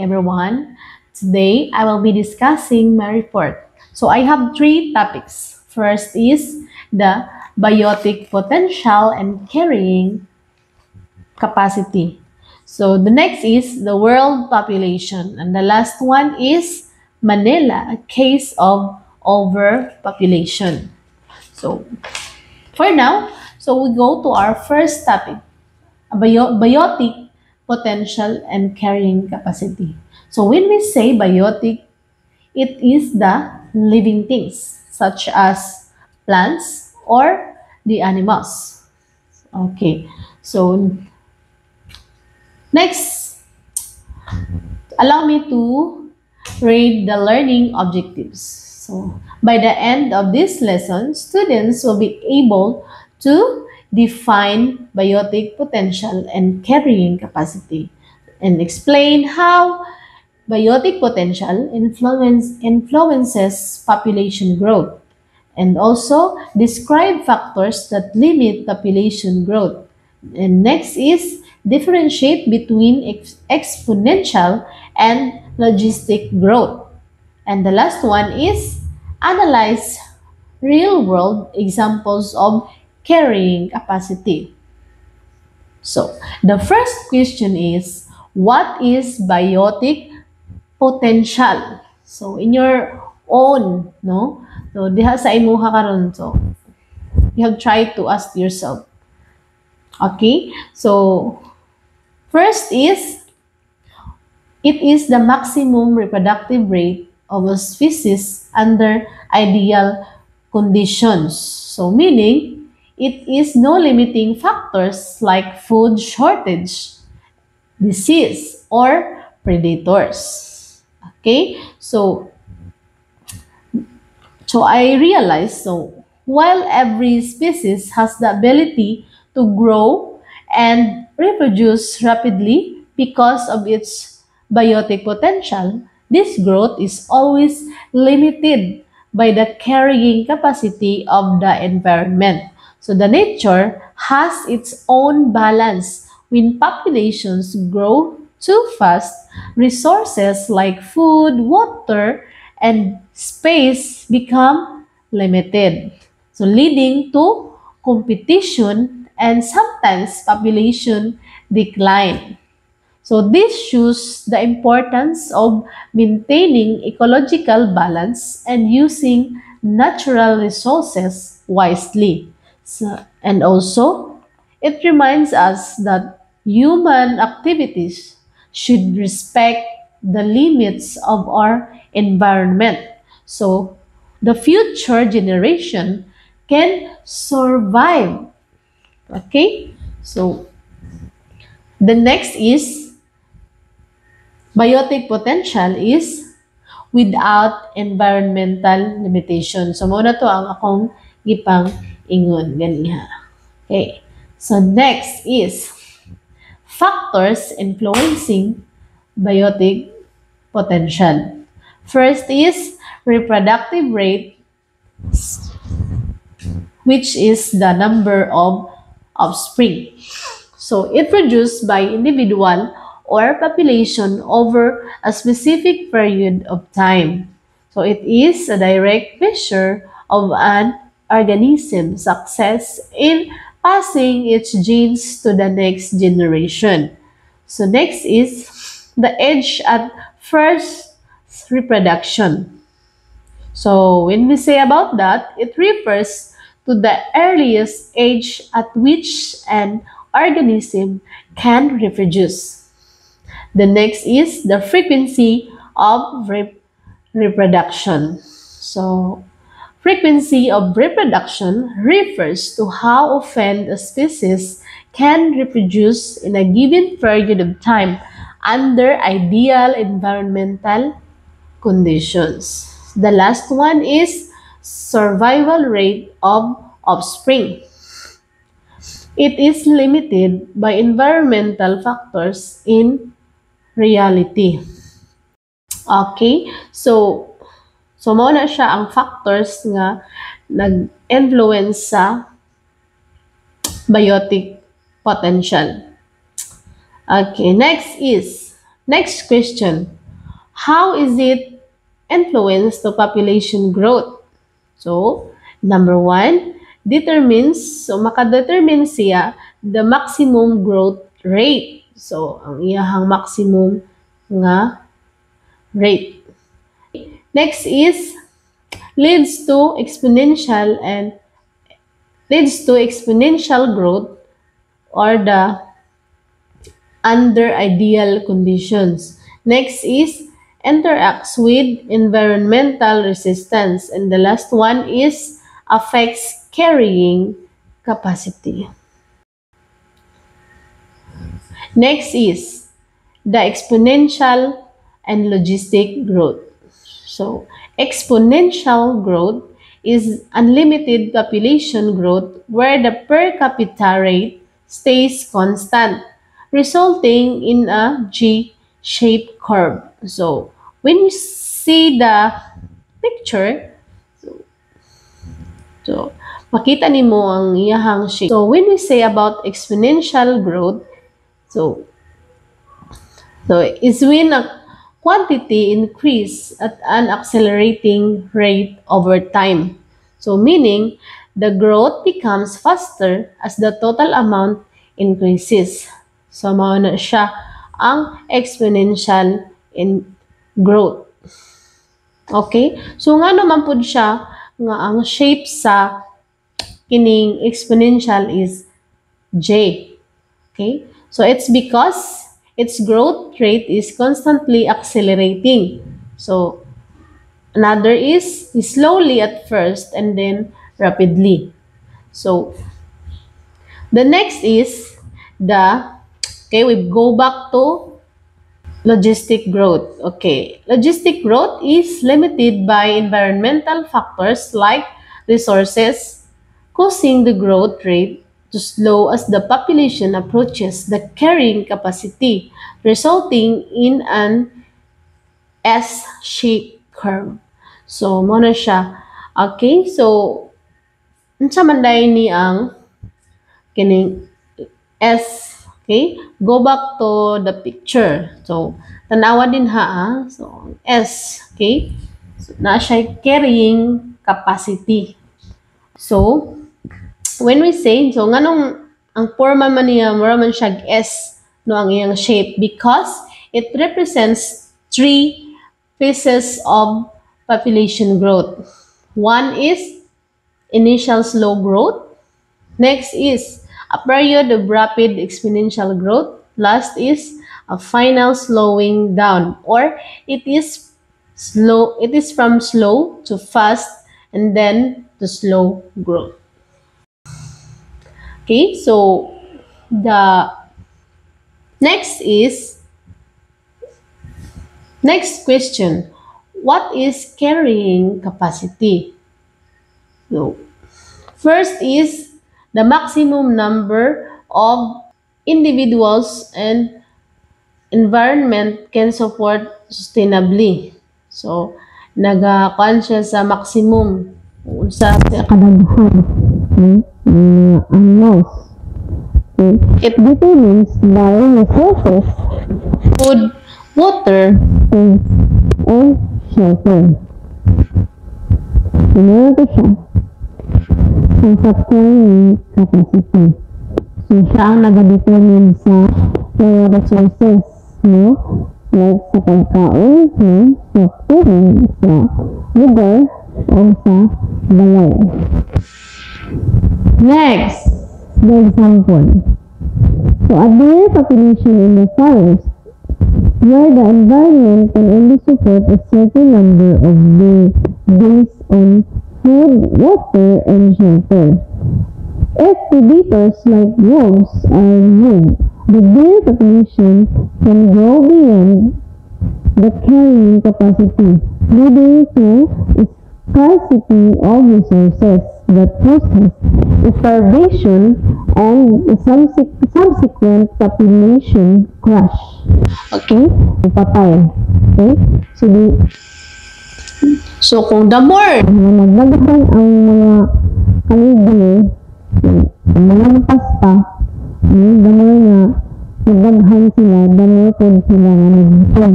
everyone. Today, I will be discussing my report. So, I have three topics. First is the biotic potential and carrying capacity. So, the next is the world population. And the last one is Manila, a case of overpopulation. So, for now, we go to our first topic, biotic potential and carrying capacity. So when we say biotic, it is the living things such as plants or the animals. Okay, so next, allow me to read the learning objectives. So by the end of this lesson, students will be able to define biotic potential and carrying capacity and explain how biotic potential influences population growth and also describe factors that limit population growth. And next is differentiate between exponential and logistic growth. And the last one is analyze real-world examples of carrying capacity. So, the first question is, what is biotic potential? So, in your own, no? So, diha sa imuha karon, so, you have tried to ask yourself. Okay? So, first is, it is the maximum reproductive rate of a species under ideal conditions. So, meaning, it is no limiting factors like food shortage, disease, or predators. Okay? So I realized, while every species has the ability to grow and reproduce rapidly because of its biotic potential, this growth is always limited by the carrying capacity of the environment. So the nature has its own balance. When populations grow too fast, resources like food, water, and space become limited. So leading to competition and sometimes population decline. So this shows the importance of maintaining ecological balance and using natural resources wisely. And also, it reminds us that human activities should respect the limits of our environment. So, the future generation can survive. Okay? So, the next is biotic potential is without environmental limitation. So, muna to ang akong gipang ingon ganiha. Okay. So, next is factors influencing biotic potential. First is reproductive rate, which is the number of offspring. So, it produced by individual or population over a specific period of time. So, it is a direct measure of an organism's success in passing its genes to the next generation. So, next is the age at first reproduction. So, when we say about that, it refers to the earliest age at which an organism can reproduce. The next is the frequency of reproduction. So, frequency of reproduction refers to how often a species can reproduce in a given period of time under ideal environmental conditions. The last one is survival rate of offspring. It is limited by environmental factors in reality. Okay? So mao na siya ang factors nga nag-influence sa biotic potential. Okay, next is Next question. How is it influence to population growth? So, number one, makadetermine siya the maximum growth rate. So, ang iyahang maximum nga rate. Next is leads to exponential growth or the under ideal conditions. Next is interacts with environmental resistance. And the last one is affects carrying capacity. Next is the exponential and logistic growth. So, exponential growth is unlimited population growth where the per capita rate stays constant, resulting in a G-shaped curve. So, when you see the picture, so makita nimo ang iyahang shape. So, when we say about exponential growth, so it's when a quantity increase at an accelerating rate over time. So meaning, the growth becomes faster as the total amount increases. So mao na siya ang exponential in growth. Okay? So nga naman po siya nga ang shape sa kining exponential is J. Okay? So it's because its growth rate is constantly accelerating. So, another is slowly at first and then rapidly. So, the next is we go back to logistic growth. Okay, logistic growth is limited by environmental factors like resources, causing the growth rate to slow as the population approaches the carrying capacity, resulting in an S-shaped curve. So, mo na siya. Okay, so, unsa man dayon ni ang kining S. Okay, go back to the picture. So, tanawa din ha. So, S. Okay, so, na siya carrying capacity. So, when we say, so nganong ang forma man niya, mura man siya S, no, ang iyang shape, because it represents three phases of population growth. One is initial slow growth. Next is a period of rapid exponential growth. Last is a final slowing down, or it is from slow to fast and then to slow growth. Okay, so the next question. What is carrying capacity? So, first is the maximum number of individuals and environment can support sustainably. So, nagakuan siya sa maximum sa kadaghan. Animals. It determines by resources, food, water, and shelter. Meron ko siya ang carrying capacity. So, siya ang nag-determine sa mga resources, no? Like sa pagkaon, sa food, sa lugar, o sa balay. Next, the example. So, a deer population in the forest, where the environment can only support a certain number of deer based on food, water, and shelter. If predators like wolves are removed, the deer population can grow beyond the carrying capacity, leading to scarcity of resources that causes starvation and subsequent population crash. Okay? Patay. Okay? So, kung the more nagdagdagan ang mga kaligay, ang mga pasta, the more na Nagdaghan sila, dami po sila nga nagbuton.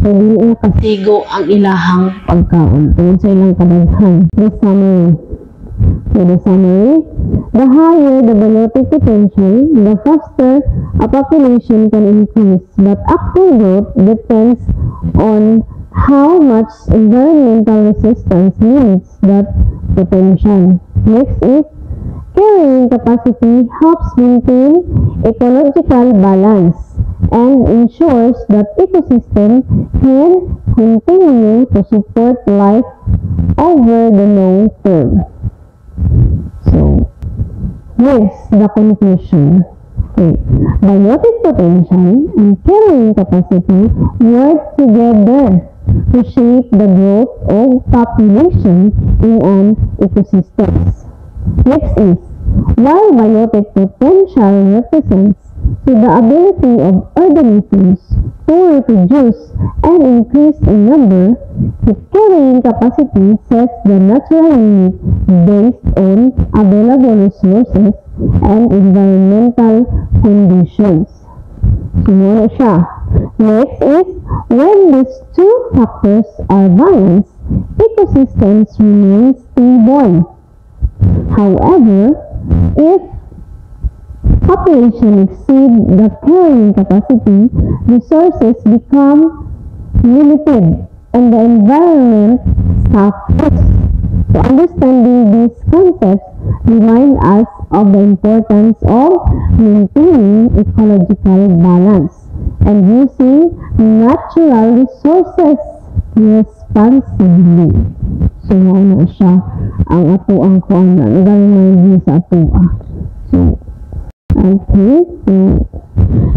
So, dili na Sigo ang ilahang pagkaon. Tungod sa ilang kadaghan. The summary. So, the summary. The higher the biotic potential, the faster a population can increase. But actual growth depends on how much environmental resistance limits that potential. Next is carrying capacity helps maintain ecological balance and ensures that ecosystem can continue to support life over the long term. So, next, the conclusion. Okay. Biotic potential and carrying capacity work together to shape the growth of population in an ecosystem. Next is, while biotic potential represents the ability of organisms to reproduce and increase in number, the carrying capacity sets the natural limit based on available resources and environmental conditions. Sumuna siya. Next is, when these two factors are balanced, ecosystems remain stable. However, if population exceed the carrying capacity, resources become limited and the environment suffers. So understanding these concepts remind us of the importance of maintaining ecological balance and using natural resources responsibly. So, na siya ang ato ang kuan na nag-remind sa ato. So, okay. So,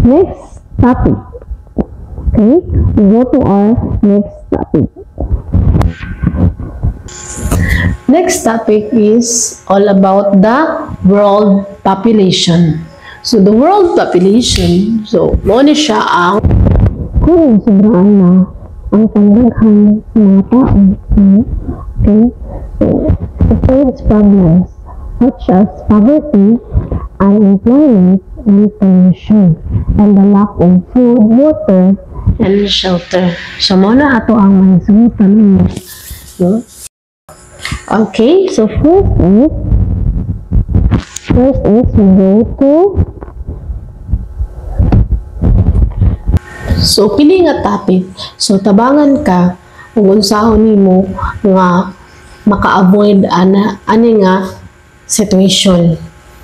next topic. Okay, we go to our next topic. Next topic is all about the world population. So, the world population, so, mo na siya ang Kung sobraan na ang pagdaghan sa mga tao. Okay, so, it creates problems such as poverty, unemployment, and pollution, and the lack of food, water, and shelter. So, mo na ato ang maisutan mo. No? Okay, so first is we go to so pili nga topic. So tabangan ka kung unsahon nimo nga maka-avoid ani nga situation,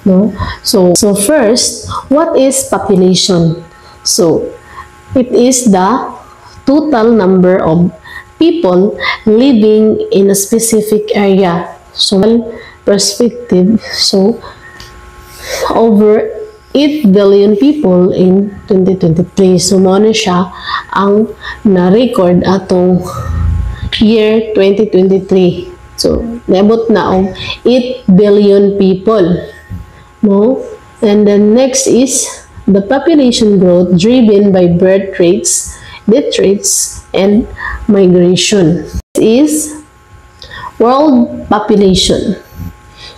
no? So first, what is population? So it is the total number of people living in a specific area. So perspective, so over 8 billion people in 2023. So, mo na siya ang na-record atong year 2023. So, naabot na ang 8 billion people. No? And then next is the population growth driven by birth rates, death rates, and migration. This is world population.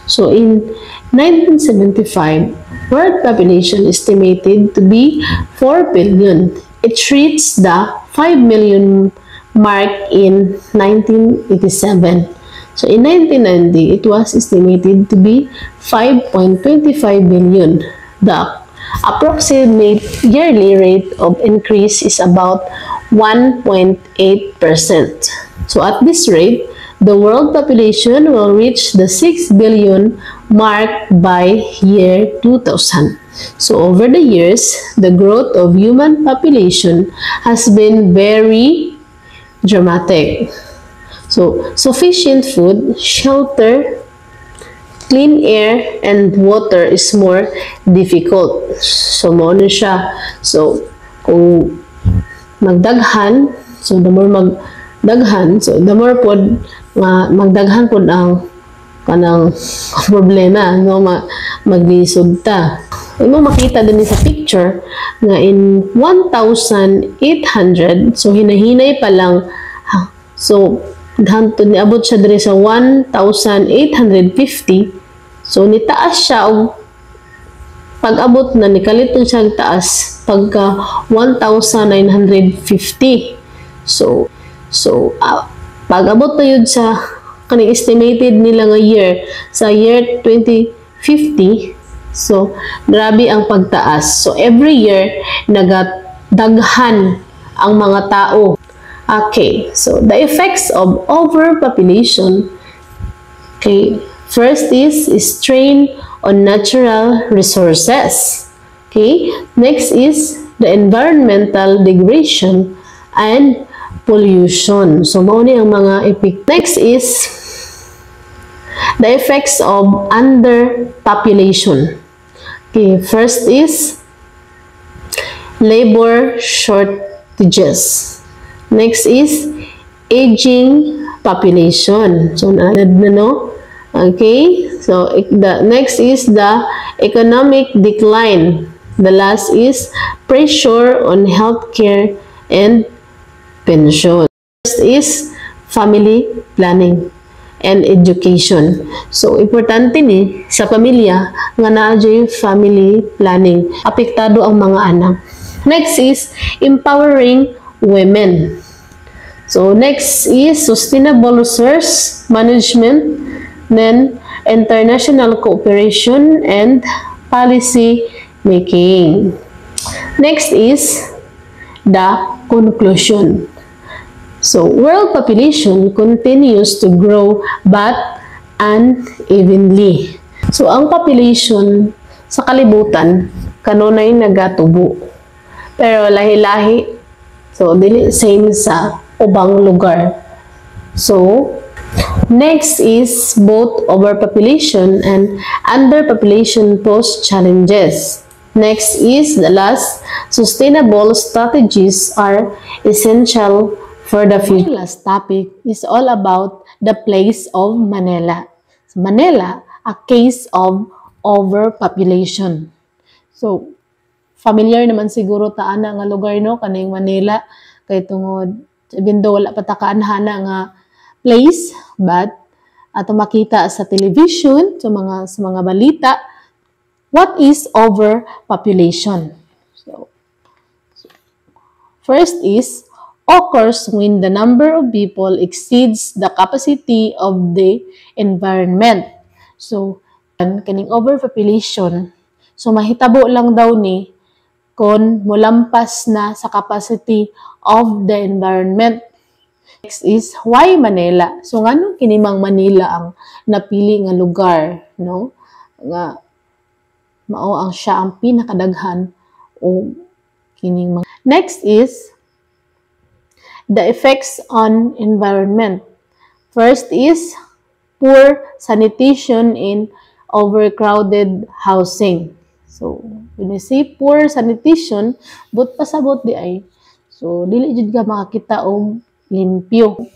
So, in 1975, world population estimated to be 4 billion. It reached the 5 million mark in 1987. So in 1990, it was estimated to be 5.25 billion. The approximate yearly rate of increase is about 1.8%. So at this rate, the world population will reach the 6 billion mark by year 2000. So over the years, the growth of human population has been very dramatic. So sufficient food, shelter, clean air, and water is more difficult. So mo na siya. So kung magdaghan, so the more magdaghan, so the more pod magdaghan pod ang kanang problema, no, maglisod ta. Imo makita din sa picture nga in 1,800, so hinahinay pa lang, so hantod ni abot siya diri sa 1,850, so nitaas siya og pag-abot na ni kaliton siyang taas pagka 1,950. So pag-abot na yun sa kaning estimated nila nga year sa year 2050. So grabe ang pagtaas. So every year nagadaghan ang mga tao. Okay, so the effects of overpopulation. Okay, first is strain on natural resources. Okay, next is the environmental degradation and pollution. So mao ni ang mga effect. Next is the effects of underpopulation. Okay, first is labor shortages. Next is aging population. So, no? Okay? So, the next is the economic decline. The last is pressure on healthcare and pension. First is family planning and education. So, importante ni sa pamilya nga naa yung family planning. Apektado ang mga anak. Next is empowering women. So, next is sustainable resource management, then international cooperation and policy making. Next is the conclusion. So, world population continues to grow but unevenly. So, ang population sa kalibutan kanunay nagatubo. Pero lahi-lahi, so dili same sa ubang lugar. So, next is both overpopulation and underpopulation pose challenges. Next is the last, sustainable strategies are essential for the future. Last topic is all about the place of Manila. So, Manila, a case of overpopulation. So, familiar naman siguro ta ana nga lugar no kaning Manila kay tungod even though wala pa ta kaanhana nga place, but ato makita sa television sa mga balita, what is overpopulation? So first is occurs when the number of people exceeds the capacity of the environment. So kaning overpopulation, so mahitabo lang daw ni kung mulampas na sa capacity of the environment. Next is, why Manila? So, ngano kinimang Manila ang napili nga lugar, no? Nga, mao ang siya ang pinakadaghan o kining mga. Next is, the effects on environment. First is, poor sanitation in overcrowded housing. So, when you say poor sanitation, but pasabot di ay. So, dili jud ka makakita og limpyo.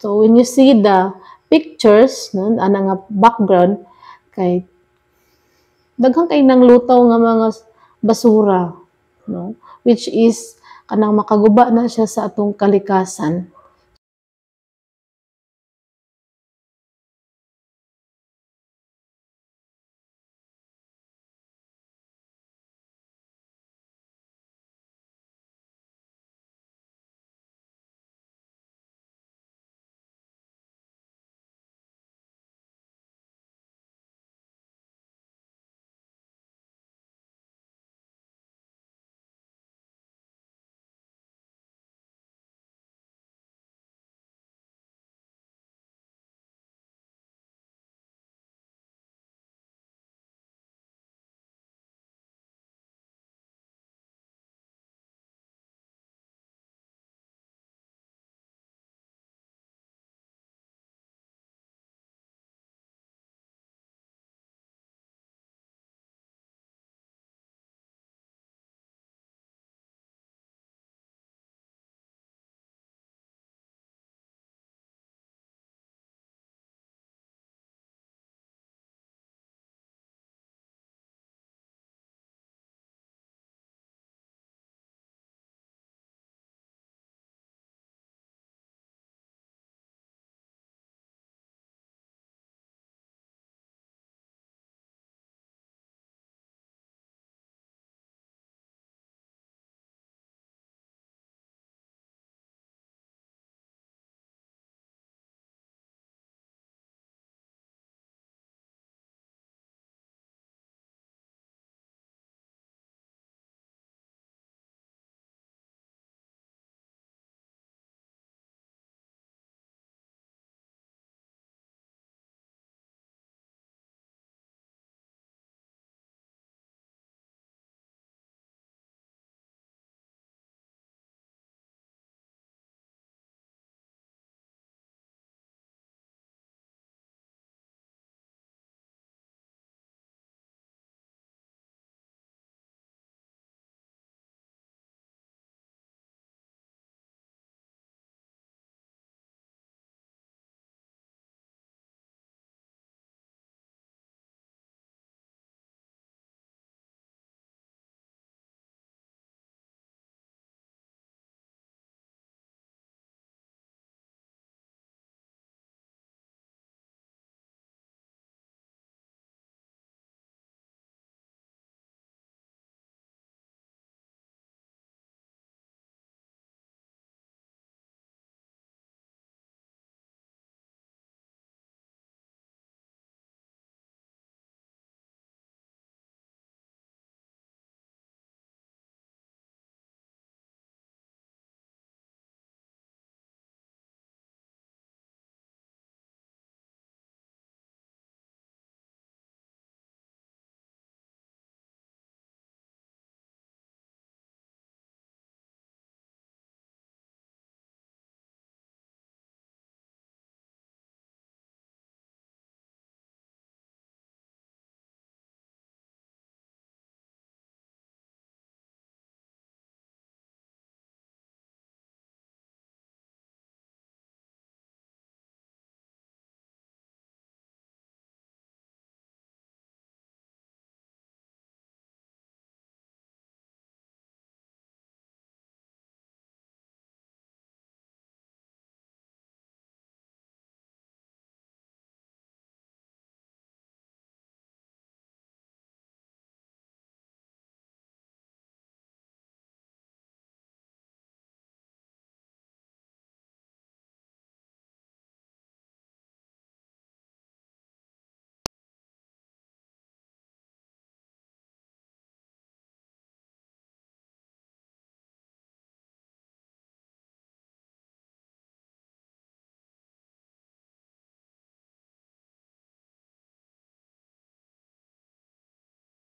So, when you see the pictures, no, ana nga background, kay daghang kay nang lutaw nga mga basura, no, which is kanang makaguba na siya sa atong kalikasan.